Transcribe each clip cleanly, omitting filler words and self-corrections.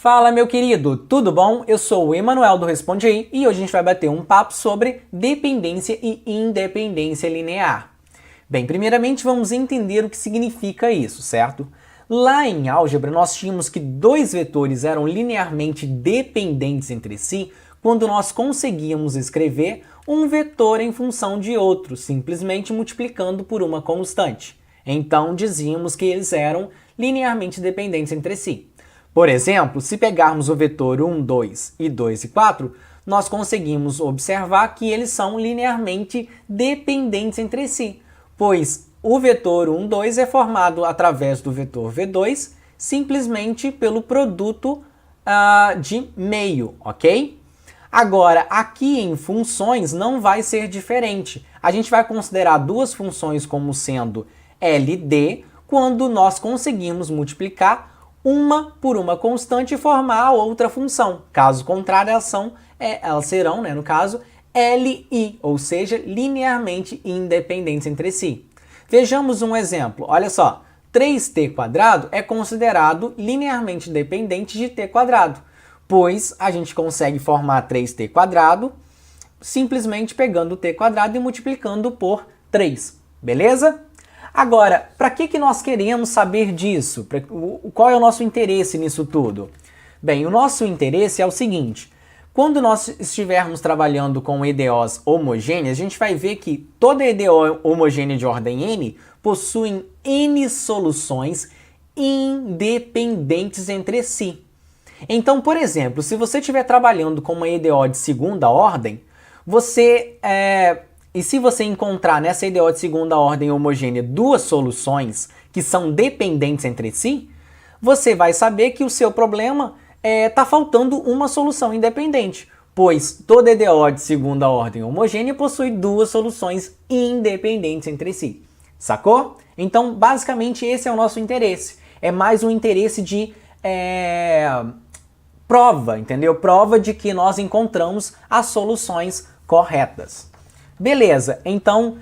Fala, meu querido, tudo bom? Eu sou o Emanuel do Responde Aí e hoje a gente vai bater um papo sobre dependência e independência linear. Bem, primeiramente vamos entender o que significa isso, certo? Lá em álgebra nós tínhamos que dois vetores eram linearmente dependentes entre si quando nós conseguíamos escrever um vetor em função de outro, simplesmente multiplicando por uma constante. Então dizíamos que eles eram linearmente dependentes entre si. Por exemplo, se pegarmos o vetor 1, 2 e 2 e 4, nós conseguimos observar que eles são linearmente dependentes entre si, pois o vetor 1, 2 é formado através do vetor V2 simplesmente pelo produto de meio, ok? Agora, aqui em funções não vai ser diferente. A gente vai considerar duas funções como sendo LD quando nós conseguimos multiplicar uma por uma constante e formar a outra função. Caso contrário, elas serão, no caso, LI, ou seja, linearmente independentes entre si. Vejamos um exemplo. Olha só, 3t² é considerado linearmente dependente de t², pois a gente consegue formar 3t² simplesmente pegando o t² e multiplicando por 3, beleza? Agora, para que nós queremos saber disso? Qual é o nosso interesse nisso tudo? Bem, o nosso interesse é o seguinte: quando nós estivermos trabalhando com EDOs homogêneas, a gente vai ver que toda EDO homogênea de ordem n possui n soluções independentes entre si. Então, por exemplo, se você estiver trabalhando com uma EDO de segunda ordem, e se você encontrar nessa EDO de segunda ordem homogênea duas soluções que são dependentes entre si, você vai saber que o seu problema está faltando uma solução independente, pois toda EDO de segunda ordem homogênea possui duas soluções independentes entre si. Sacou? Então, basicamente, esse é o nosso interesse. É mais um interesse de prova, entendeu? Prova de que nós encontramos as soluções corretas. Beleza, então,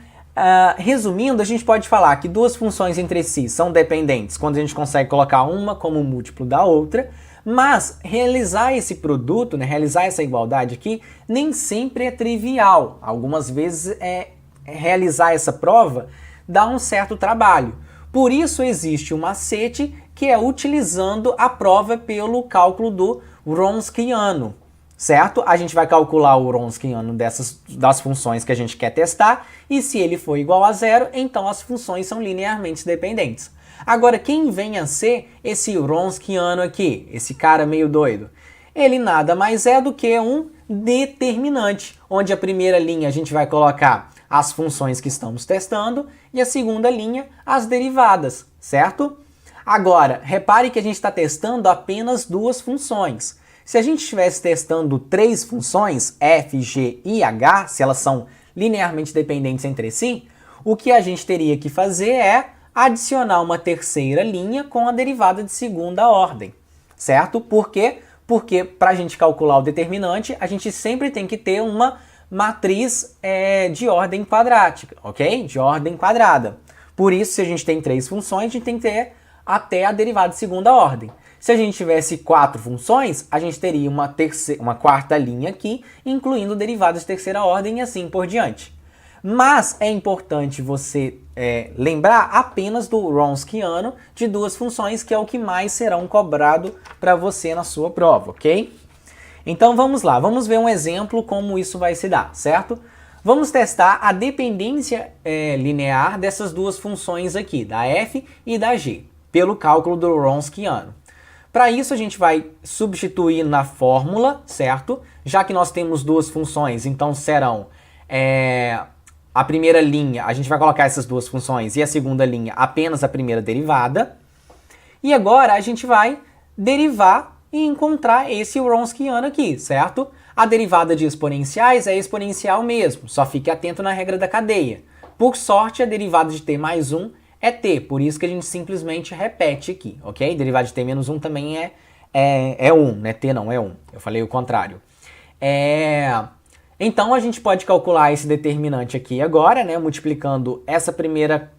resumindo, a gente pode falar que duas funções entre si são dependentes quando a gente consegue colocar uma como múltiplo da outra, mas realizar esse produto, realizar essa igualdade aqui, nem sempre é trivial. Algumas vezes realizar essa prova dá um certo trabalho. Por isso existe um macete que é utilizando a prova pelo cálculo do Wronskiano. Certo? A gente vai calcular o Wronskiano das funções que a gente quer testar, e se ele for igual a zero, então as funções são linearmente dependentes. Agora, quem vem a ser esse Wronskiano aqui, esse cara meio doido? Ele nada mais é do que um determinante, onde a primeira linha a gente vai colocar as funções que estamos testando, e a segunda linha as derivadas, certo? Agora, repare que a gente está testando apenas duas funções. Se a gente estivesse testando três funções, f, g e h, se elas são linearmente dependentes entre si, o que a gente teria que fazer é adicionar uma terceira linha com a derivada de segunda ordem, certo? Por quê? Porque para a gente calcular o determinante, a gente sempre tem que ter uma matriz de ordem quadrática, ok? De ordem quadrada. Por isso, se a gente tem três funções, a gente tem que ter até a derivada de segunda ordem. Se a gente tivesse quatro funções, a gente teria uma quarta linha aqui, incluindo derivadas de terceira ordem e assim por diante. Mas é importante você lembrar apenas do Wronskiano de duas funções, que é o que mais serão cobrado para você na sua prova, ok? Então vamos lá, vamos ver um exemplo como isso vai se dar, certo? Vamos testar a dependência linear dessas duas funções aqui, da f e da g, pelo cálculo do Wronskiano. Para isso, a gente vai substituir na fórmula, certo? Já que nós temos duas funções, então serão a primeira linha, a gente vai colocar essas duas funções, e a segunda linha apenas a primeira derivada. E agora a gente vai derivar e encontrar esse Wronskiano aqui, certo? A derivada de exponenciais é exponencial mesmo, só fique atento na regra da cadeia. Por sorte, a derivada de t mais 1 é t, por isso que a gente simplesmente repete aqui, ok? Derivada de t menos 1 também é 1, né? T não é 1, eu falei o contrário. Então a gente pode calcular esse determinante aqui agora, multiplicando essa primeira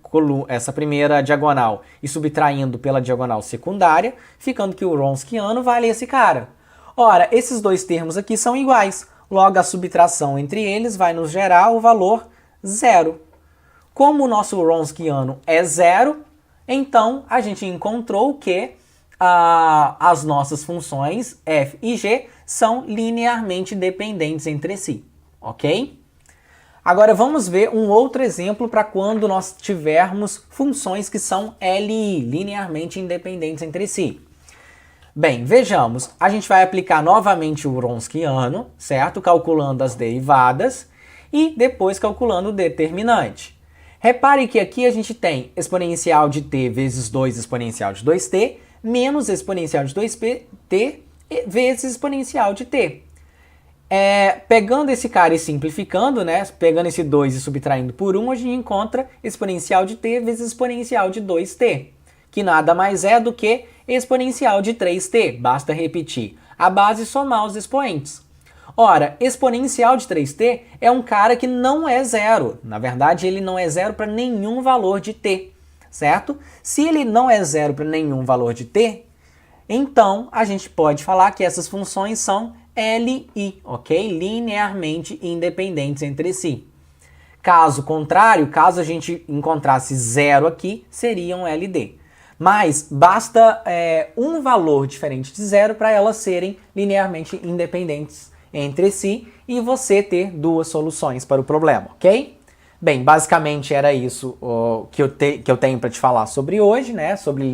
essa primeira diagonal e subtraindo pela diagonal secundária, ficando que o Wronskiano vale esse cara. Ora, esses dois termos aqui são iguais, logo a subtração entre eles vai nos gerar o valor 0. Como o nosso Wronskiano é 0, então a gente encontrou que as nossas funções f e g são linearmente dependentes entre si, ok? Agora vamos ver um outro exemplo para quando nós tivermos funções que são LI, linearmente independentes entre si. Bem, vejamos, a gente vai aplicar novamente o Wronskiano, certo? Calculando as derivadas e depois calculando o determinante. Repare que aqui a gente tem exponencial de t vezes 2 exponencial de 2t, menos exponencial de 2t vezes exponencial de t. Pegando esse cara e simplificando, né? Pegando esse 2 e subtraindo por 1, a gente encontra exponencial de t vezes exponencial de 2t, que nada mais é do que exponencial de 3t. Basta repetir a base e somar os expoentes. Ora, exponencial de 3t é um cara que não é zero. Na verdade, ele não é zero para nenhum valor de t, certo? Se ele não é zero para nenhum valor de t, então a gente pode falar que essas funções são LI, ok? Linearmente independentes entre si. Caso contrário, caso a gente encontrasse zero aqui, seriam LD. Mas basta um valor diferente de zero para elas serem linearmente independentes entre si e você ter duas soluções para o problema, ok? Bem, basicamente era isso que eu tenho para te falar sobre hoje, né? Sobre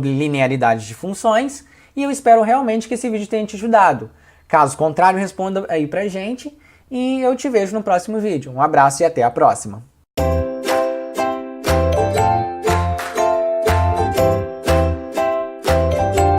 linearidade de funções. E eu espero realmente que esse vídeo tenha te ajudado. Caso contrário, responda aí pra gente e eu te vejo no próximo vídeo. Um abraço e até a próxima!